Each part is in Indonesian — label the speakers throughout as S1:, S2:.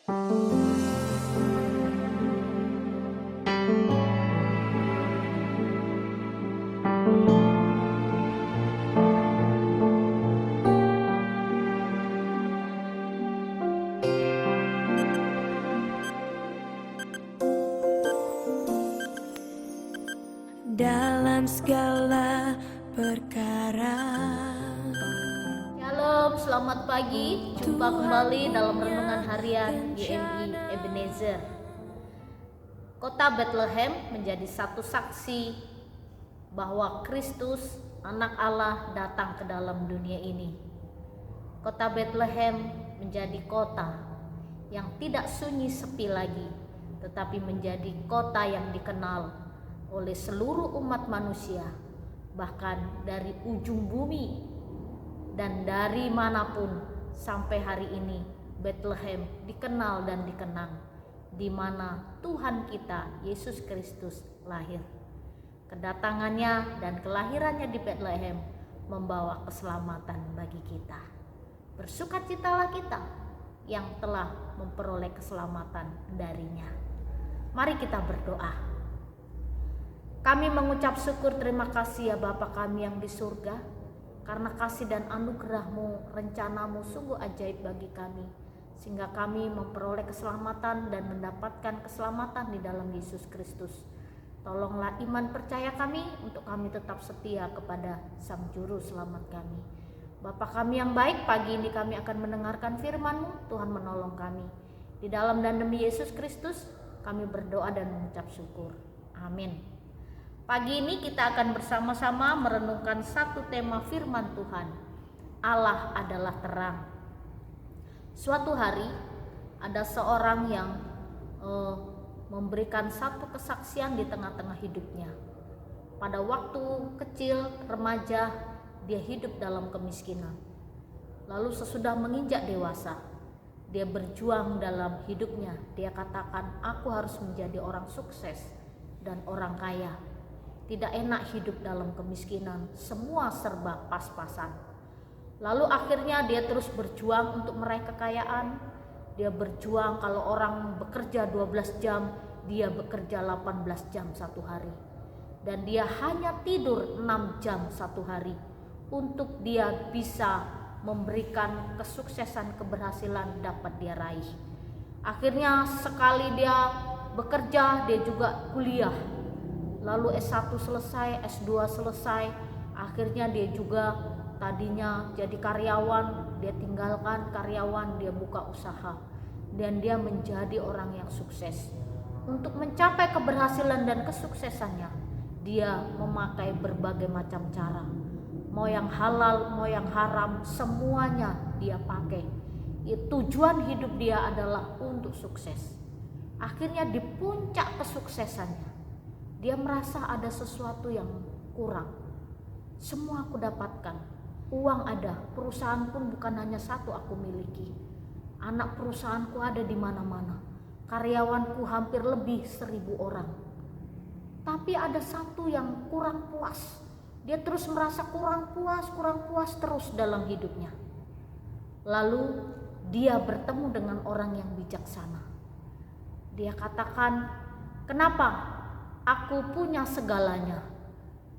S1: dalam segala perkara.
S2: Shalom, selamat pagi. Jumpa kembali dalam renungan harian GMI Ebenezer. Kota Bethlehem menjadi satu saksi bahwa Kristus, Anak Allah, datang ke dalam dunia ini. Kota Bethlehem menjadi kota yang tidak sunyi sepi lagi, tetapi menjadi kota yang dikenal oleh seluruh umat manusia, bahkan dari ujung bumi dan dari manapun. Sampai hari ini Bethlehem dikenal dan dikenang, di mana Tuhan kita Yesus Kristus lahir. Kedatangannya dan kelahirannya di Bethlehem membawa keselamatan bagi kita. Bersukacitalah kita yang telah memperoleh keselamatan darinya. Mari kita berdoa. Kami mengucap syukur, terima kasih ya Bapa kami yang di surga, karena kasih dan anugerah-Mu, rencana-Mu sungguh ajaib bagi kami, sehingga kami memperoleh keselamatan dan mendapatkan keselamatan di dalam Yesus Kristus. Tolonglah iman percaya kami untuk kami tetap setia kepada Sang Juru Selamat kami. Bapa kami yang baik, pagi ini kami akan mendengarkan firman-Mu. Tuhan menolong kami. Di dalam dan demi Yesus Kristus kami berdoa dan mengucap syukur. Amin. Pagi ini kita akan bersama-sama merenungkan satu tema firman Tuhan. Allah adalah terang. Suatu hari ada seorang yang memberikan satu kesaksian di tengah-tengah hidupnya. Pada waktu kecil, remaja, dia hidup dalam kemiskinan. Lalu sesudah menginjak dewasa, dia berjuang dalam hidupnya. Dia katakan, aku harus menjadi orang sukses dan orang kaya. Tidak enak hidup dalam kemiskinan, semua serba pas-pasan. Lalu akhirnya dia terus berjuang untuk meraih kekayaan. Dia berjuang, kalau orang bekerja 12 jam, dia bekerja 18 jam satu hari. Dan dia hanya tidur 6 jam satu hari untuk dia bisa memberikan kesuksesan, keberhasilan dapat dia raih. Akhirnya sekali dia bekerja, dia juga kuliah. Lalu S1 selesai, S2 selesai, akhirnya dia juga tadinya jadi karyawan, dia tinggalkan karyawan, dia buka usaha, dan dia menjadi orang yang sukses. Untuk mencapai keberhasilan dan kesuksesannya, dia memakai berbagai macam cara, mau yang halal, mau yang haram, semuanya dia pakai. Tujuan hidup dia adalah untuk sukses. Akhirnya di puncak kesuksesannya, dia merasa ada sesuatu yang kurang. Semua aku dapatkan, uang ada, perusahaan pun bukan hanya satu aku miliki. Anak perusahaanku ada di mana-mana, karyawanku hampir lebih 1.000 orang. Tapi ada satu yang kurang puas. Dia terus merasa kurang puas terus dalam hidupnya. Lalu dia bertemu dengan orang yang bijaksana. Dia katakan, kenapa? Aku punya segalanya.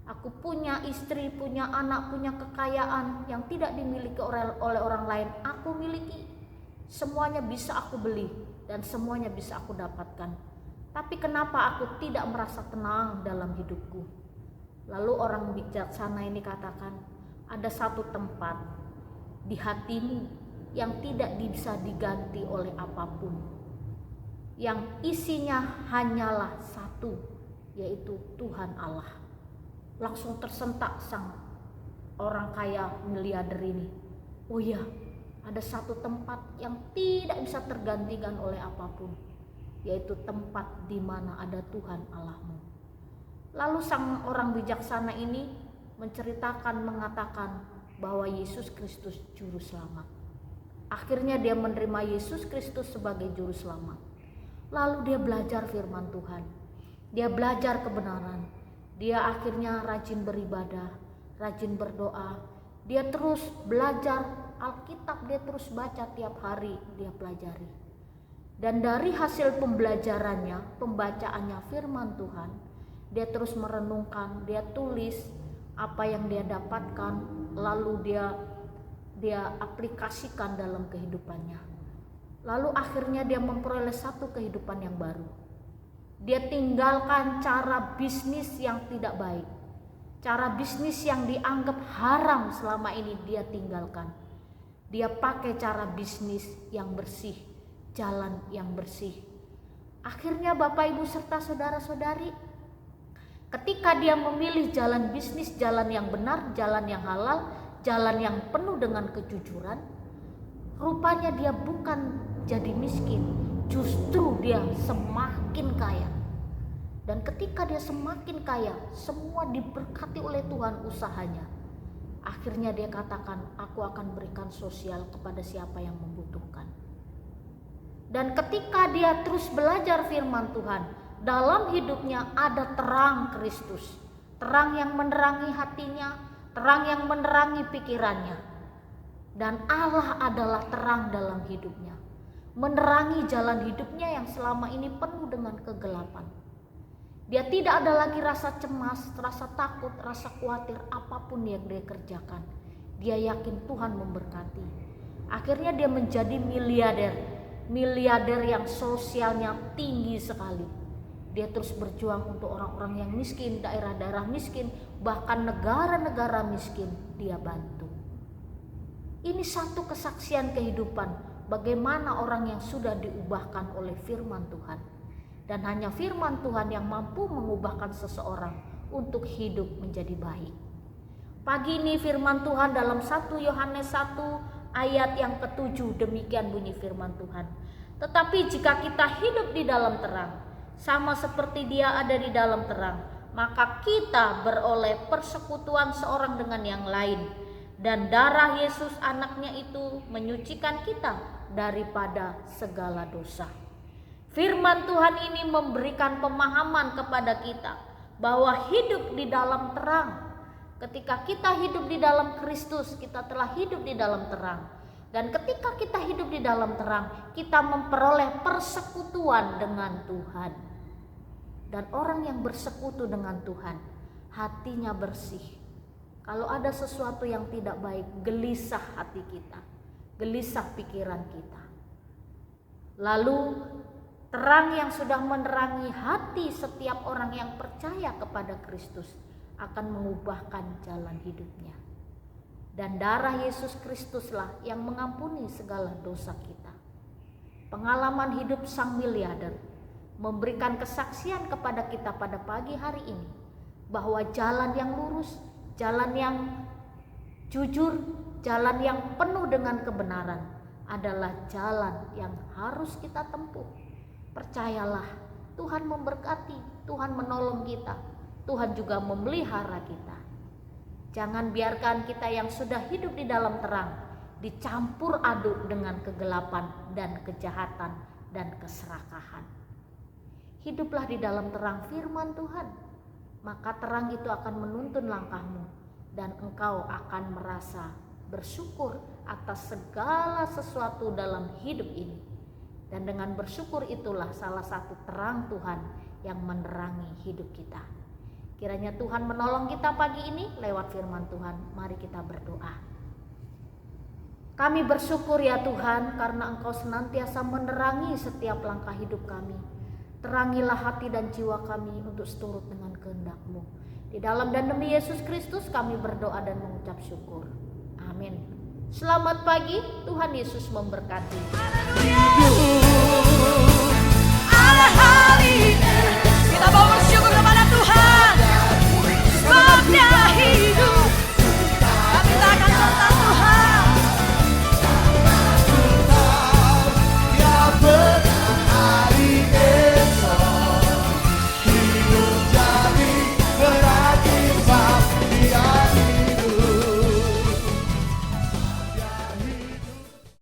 S2: Aku punya istri, punya anak, punya kekayaan yang tidak dimiliki oleh orang lain. Aku miliki. Semuanya bisa aku beli dan semuanya bisa aku dapatkan. Tapi kenapa aku tidak merasa tenang dalam hidupku? Lalu orang bijaksana ini katakan, ada satu tempat di hatimu yang tidak bisa diganti oleh apapun, yang isinya hanyalah satu, yaitu Tuhan Allah. Langsung tersentak sang orang kaya miliarder ini. Oh ya, ada satu tempat yang tidak bisa tergantikan oleh apapun, yaitu tempat di mana ada Tuhan Allahmu. Lalu sang orang bijaksana ini menceritakan, mengatakan bahwa Yesus Kristus juru selamat. Akhirnya dia menerima Yesus Kristus sebagai juru selamat. Lalu dia belajar firman Tuhan. Dia belajar kebenaran. Dia akhirnya rajin beribadah, rajin berdoa. Dia terus belajar Alkitab, dia terus baca tiap hari, dia pelajari. Dan dari hasil pembelajarannya, pembacaannya firman Tuhan, dia terus merenungkan, dia tulis apa yang dia dapatkan, lalu dia aplikasikan dalam kehidupannya. Lalu akhirnya dia memperoleh satu kehidupan yang baru. Dia tinggalkan cara bisnis yang tidak baik. Cara bisnis yang dianggap haram selama ini dia tinggalkan. Dia pakai cara bisnis yang bersih, jalan yang bersih. Akhirnya Bapak Ibu serta saudara-saudari, ketika dia memilih jalan bisnis, jalan yang benar, jalan yang halal, jalan yang penuh dengan kejujuran, rupanya dia bukan jadi miskin, justru dia semakin kaya. Dan ketika dia semakin kaya, semua diberkati oleh Tuhan usahanya. Akhirnya dia katakan, aku akan berikan sosial kepada siapa yang membutuhkan. Dan ketika dia terus belajar firman Tuhan, dalam hidupnya ada terang Kristus. Terang yang menerangi hatinya, terang yang menerangi pikirannya. Dan Allah adalah terang dalam hidupnya, menerangi jalan hidupnya yang selama ini penuh dengan kegelapan. Dia tidak ada lagi rasa cemas, rasa takut, rasa khawatir apapun yang dia kerjakan. Dia yakin Tuhan memberkati. Akhirnya dia menjadi miliarder yang sosialnya tinggi sekali. Dia terus berjuang untuk orang-orang yang miskin, daerah-daerah miskin, bahkan negara-negara miskin dia bantu. Ini satu kesaksian kehidupan bagaimana orang yang sudah diubahkan oleh firman Tuhan. Dan hanya firman Tuhan yang mampu mengubahkan seseorang untuk hidup menjadi baik. Pagi ini firman Tuhan dalam 1 Yohanes 1 ayat yang ke-7, demikian bunyi firman Tuhan. Tetapi jika kita hidup di dalam terang, sama seperti Dia ada di dalam terang, maka kita beroleh persekutuan seorang dengan yang lain. Dan darah Yesus anaknya itu menyucikan kita daripada segala dosa. Firman Tuhan ini memberikan pemahaman kepada kita bahwa hidup di dalam terang. Ketika kita hidup di dalam Kristus, kita telah hidup di dalam terang. Dan ketika kita hidup di dalam terang, kita memperoleh persekutuan dengan Tuhan. Dan orang yang bersekutu dengan Tuhan, hatinya bersih. Kalau ada sesuatu yang tidak baik, gelisah hati kita, gelisah pikiran kita. Lalu terang yang sudah menerangi hati setiap orang yang percaya kepada Kristus akan mengubahkan jalan hidupnya. Dan darah Yesus Kristuslah yang mengampuni segala dosa kita. Pengalaman hidup sang miliarder memberikan kesaksian kepada kita pada pagi hari ini bahwa jalan yang lurus, jalan yang jujur, jalan yang penuh dengan kebenaran adalah jalan yang harus kita tempuh. Percayalah, Tuhan memberkati, Tuhan menolong kita, Tuhan juga memelihara kita. Jangan biarkan kita yang sudah hidup di dalam terang dicampur aduk dengan kegelapan dan kejahatan dan keserakahan. Hiduplah di dalam terang firman Tuhan, maka terang itu akan menuntun langkahmu dan engkau akan merasa bersyukur atas segala sesuatu dalam hidup ini. Dan dengan bersyukur itulah salah satu terang Tuhan yang menerangi hidup kita. Kiranya Tuhan menolong kita pagi ini lewat firman Tuhan. Mari kita berdoa. Kami bersyukur ya Tuhan karena Engkau senantiasa menerangi setiap langkah hidup kami. Terangilah hati dan jiwa kami untuk seturut dengan kehendak-Mu. Di dalam dan demi Yesus Kristus kami berdoa dan mengucap syukur. Amin. Selamat pagi, Tuhan Yesus memberkati.
S1: Haleluya.